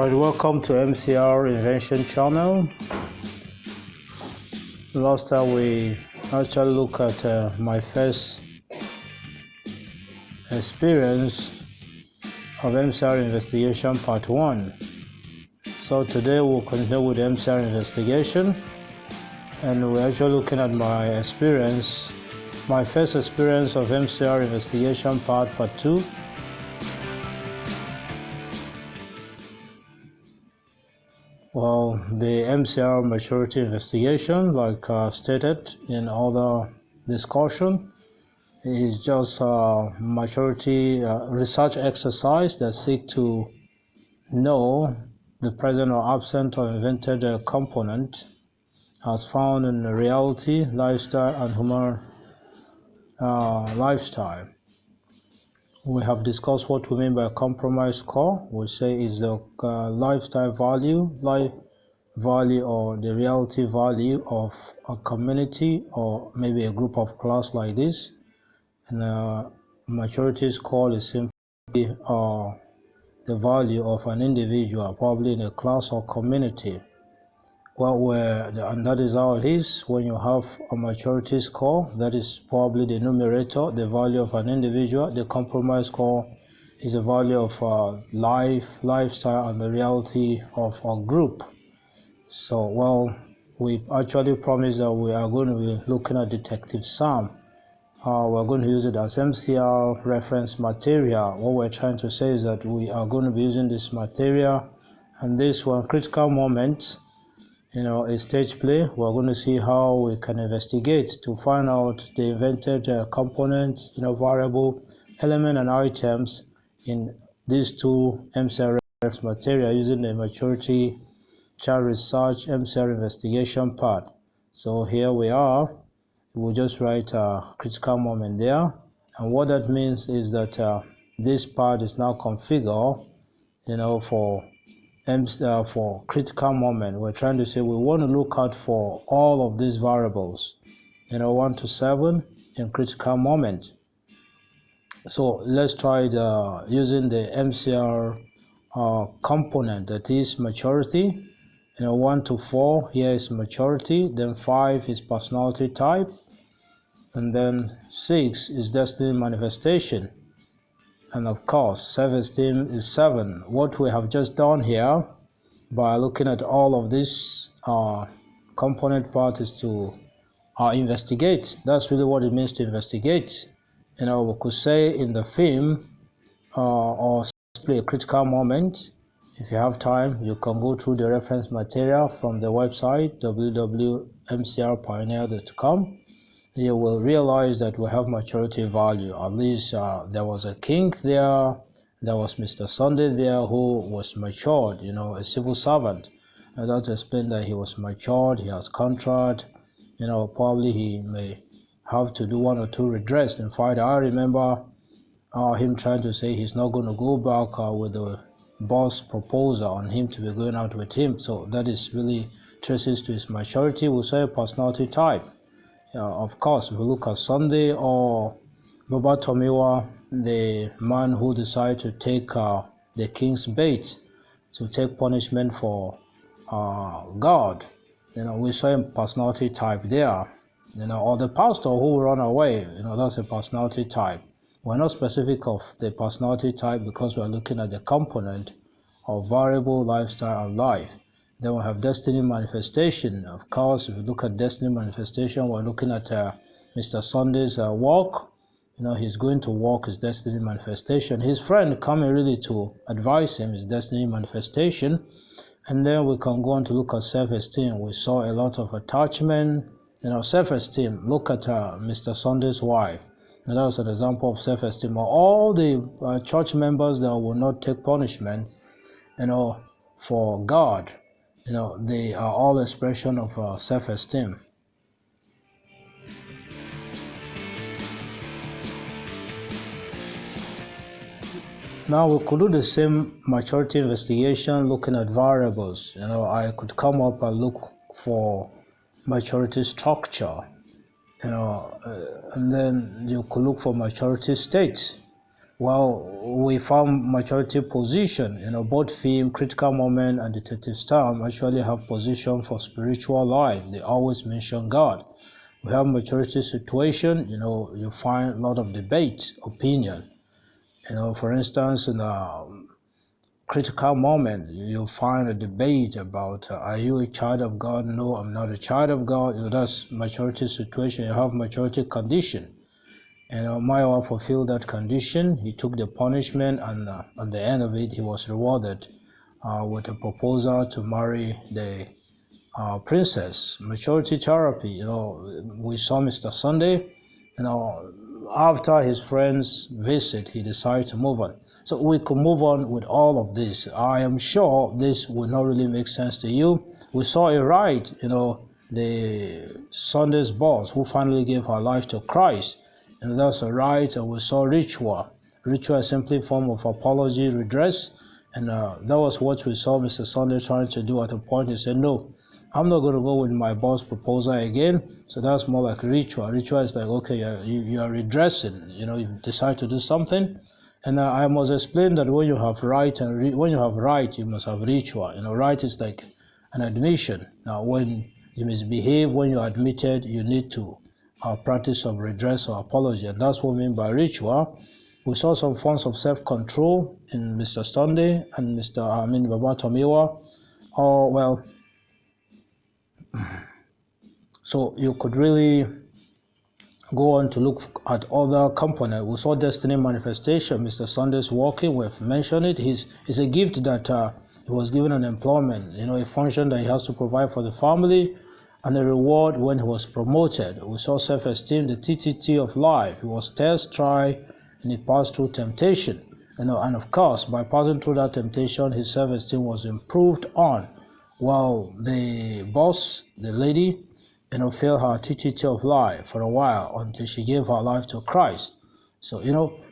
Alright, welcome to MCR Invention channel. Last time we actually looked at my first experience of MCR investigation part 1. So today we'll continue with MCR investigation, and we're actually looking at my first experience of MCR investigation part 2. Well, the MCR maturity investigation, like stated in other discussion, is just a maturity research exercise that seek to know the present or absent or invented component as found in reality, lifestyle, and human lifestyle. We have discussed what we mean by compromise score. We say is the lifestyle value, or the reality value of a community or maybe a group of class like this. And the maturity score is simply the value of an individual, probably in a class or community. And that is how it is when you have a maturity score. That is probably the numerator, the value of an individual. The compromise score is the value of lifestyle, and the reality of a group. So, we actually promised that we are going to be looking at Detective Sam. We're going to use it as MCR reference material. What we're trying to say is that we are going to be using this material, and this one critical moment, a stage play. We're going to see how we can investigate to find out the invented components, variable, element, and items in these two MCR reference material using the maturity child research MCR investigation part. So here we are. We'll just write a critical moment there, and what that means is that this part is now configured, for critical moment. We're trying to say we want to look out for all of these variables, 1 to 7 in critical moment. So let's try using the MCR component, that is maturity. 1 to 4 here is maturity, then 5 is personality type, and then 6 is destiny manifestation, and of course self-esteem is 7. What we have just done here by looking at all of this component part is to investigate. That's really what it means to investigate. We could say in the film or simply a critical moment. If you have time, you can go through the reference material from the website www.mcrpioneer.com. You will realize that we have maturity value. At least there was a king there. There was Mr. Sunday there who was matured, a civil servant. And that explains that he was matured, he has contract, probably he may have to do 1 or 2 redress. In fact, I remember him trying to say he's not going to go back with the boss proposal on him to be going out with him. So that is really traces to his maturity. We'll say personality type. Of course, if we look at Sunday or Baba Tomiwa, the man who decided to take the king's bait, to take punishment for God, we saw a personality type there. Or the pastor who ran away, that's a personality type. We're not specific of the personality type because we're looking at the component of variable, lifestyle, and life. Then we have destiny manifestation. Of course, if you look at destiny manifestation, we're looking at Mr. Sunday's walk. He's going to walk his destiny manifestation. His friend coming really to advise him is destiny manifestation. And then we can go on to look at self-esteem. We saw a lot of attachment. Self-esteem. Look at Mr. Sunday's wife. And that was an example of self-esteem. All the church members that will not take punishment, for God, they are all expression of self-esteem. Now we could do the same maturity investigation looking at variables. I could come up and look for maturity structure, and then you could look for maturity state. Well, we found maturity position. Both film, critical moment, and detective Storm actually have position for spiritual life. They always mention God. We have maturity situation. You find a lot of debate, opinion. For instance, in a critical moment, you find a debate about are you a child of God? No, I'm not a child of God. That's maturity situation. You have maturity condition. Maiwa fulfilled that condition. He took the punishment, and at the end of it, he was rewarded with a proposal to marry the princess. Maturity therapy. We saw Mr. Sunday. After his friend's visit, he decided to move on. So we could move on with all of this. I am sure this will not really make sense to you. We saw a rite, the Sunday's boss who finally gave her life to Christ. And that's a rite, and we saw ritual. Ritual is simply a form of apology, redress, and that was what we saw Mr. Sunday trying to do at a point. He said, no, I'm not going to go with my boss proposal again. So that's more like ritual. Ritual is like, okay, you are redressing, you decide to do something. And I must explain that when you have right and when you have right, you must have ritual. Right is like an admission. Now, when you misbehave, when you're admitted, you need to practice some redress or apology, and that's what we mean by ritual. We saw some forms of self-control in Mr. Sunday and Baba Tomiwa. Oh, well, so you could really go on to look at other components. We saw destiny manifestation. Mr. Sunday's working, we've mentioned it. It's a gift that he was given an employment, a function that he has to provide for the family, and a reward when he was promoted. We saw self-esteem, the TTT of life. He was test, tried, and he passed through temptation. And of course, by passing through that temptation, his self-esteem was improved on. While the boss, the lady, failed her TTT of life for a while until she gave her life to Christ. So,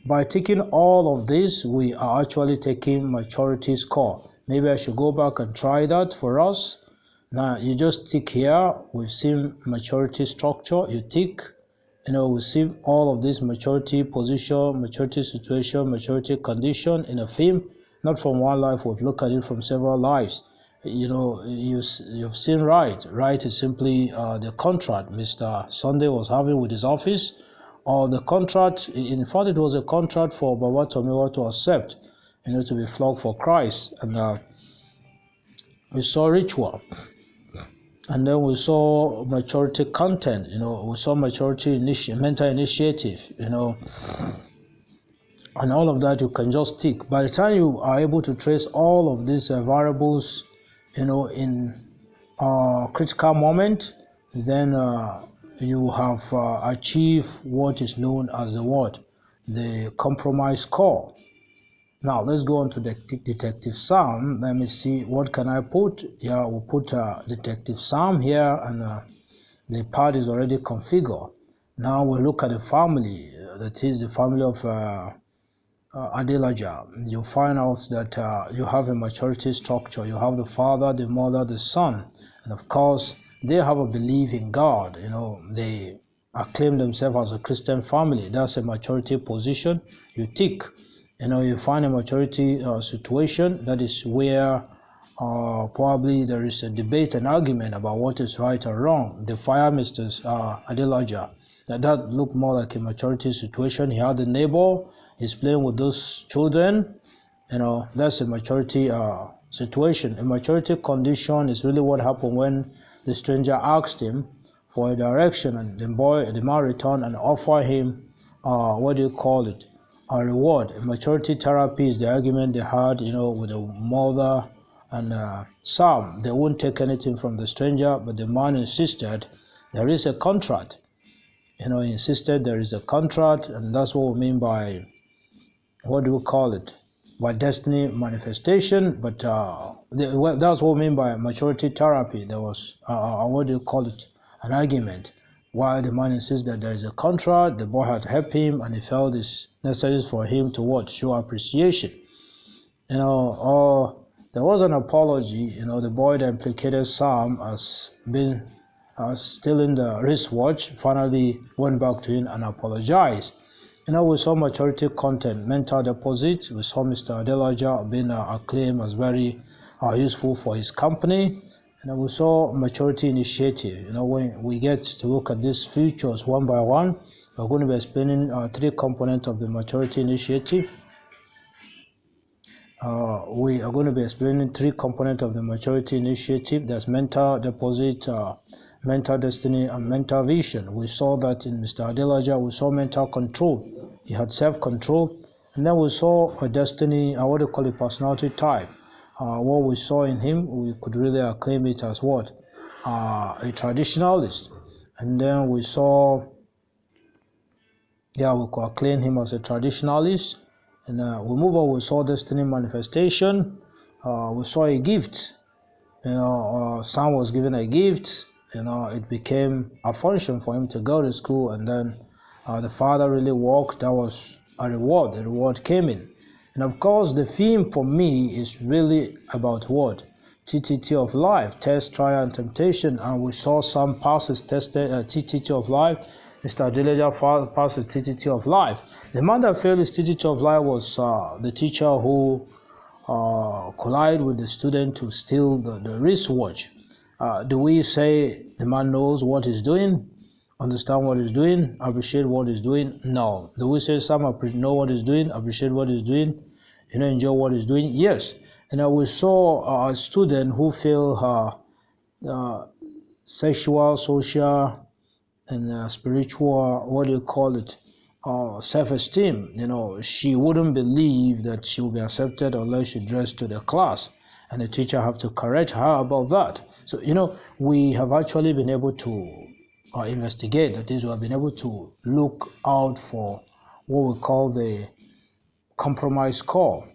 by taking all of this, we are actually taking maturity score. Maybe I should go back and try that for us. Now, you just tick here. We've seen maturity structure. You tick. We've seen all of this maturity position, maturity situation, maturity condition in a film. Not from one life. We've looked at it from several lives. You've seen right. Right is simply the contract Mr. Sunday was having with his office, or the contract. In fact, it was a contract for Baba Tomiwa to accept, to be flogged for Christ. And we saw ritual. And then we saw maturity content, we saw maturity mental initiative, and all of that you can just tick. By the time you are able to trace all of these variables, in critical moment, then you have achieved what is known as the compromise score. Now let's go on to the detective Sam. Let me see, what can I put? Yeah, we'll put detective Sam here, and the part is already configured. Now we'll look at the family. That is the family of Adelaja. You find out that you have a maturity structure. You have the father, the mother, the son, and of course they have a belief in God. They acclaim themselves as a Christian family. That's a maturity position. You tick. You find a maturity situation. That is where probably there is a debate and argument about what is right or wrong. The fire Mr. Adelaja. That looked more like a maturity situation. He had a neighbor. He's playing with those children. That's a maturity situation. A maturity condition is really what happened when the stranger asked him for a direction, and the man returned and offered him a reward. Maturity therapy is the argument they had, with the mother and Sam. They won't take anything from the stranger, but the man insisted there is a contract. He insisted there is a contract, and that's what we mean by, by destiny manifestation. But that's what we mean by maturity therapy. There was, an argument. While the man insists that there is a contract, the boy had helped him, and he felt it's necessary for him to show appreciation. Or there was an apology. The boy that implicated Sam as being stealing the wristwatch finally went back to him and apologized. We saw maturity content, mental deposit. We saw Mr. Adelaja being acclaimed as very useful for his company. We saw maturity initiative. When we get to look at these features one by one, we're going to be explaining 3 components of the maturity initiative. We are going to be explaining 3 components of the maturity initiative. There's mental deposit, mental destiny, and mental vision. We saw that in Mr. Adelaja. We saw mental control. He had self-control. And then we saw a destiny, what do you call it, personality type. What we saw in him, we could really acclaim it as what? A traditionalist. And then we saw, we could acclaim him as a traditionalist. And we move on, we saw destiny manifestation. We saw a gift. Son was given a gift. It became a function for him to go to school, and then the father really worked. That was a reward. The reward came in. And of course, the theme for me is really about what? TTT of life, test, trial, and temptation. And we saw some passes tested TTT of life. Mr. Adelaja passes TTT of life. The man that failed his TTT of life was the teacher who collided with the student to steal the wristwatch. Do we say the man knows what he's doing, understand what he's doing, appreciate what he's doing? No. Do we say some know what he's doing, appreciate what he's doing, enjoy what he's doing? Yes. We saw a student who failed her sexual, social, and spiritual, what do you call it, self-esteem. She wouldn't believe that she will be accepted unless she dressed to the class, and the teacher have to correct her about that. So we have actually been able to investigate, that is, we have been able to look out for what we call the compromise score.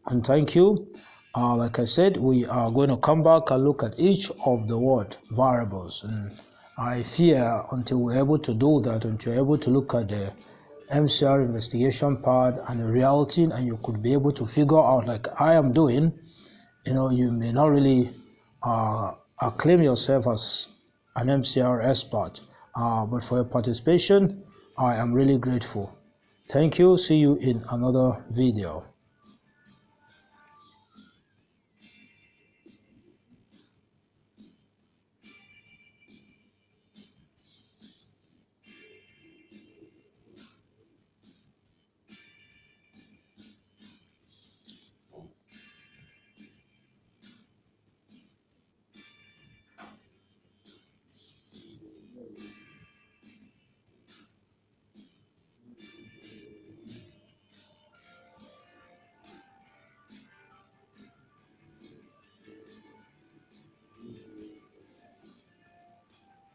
And thank you. Like I said, we are going to come back and look at each of the variables. And I fear until we're able to do that, until you're able to look at the MCR investigation part and the reality, and you could be able to figure out, like I am doing, you may not really acclaim yourself as an MCR expert, but for your participation, I am really grateful. Thank you. See you in another video.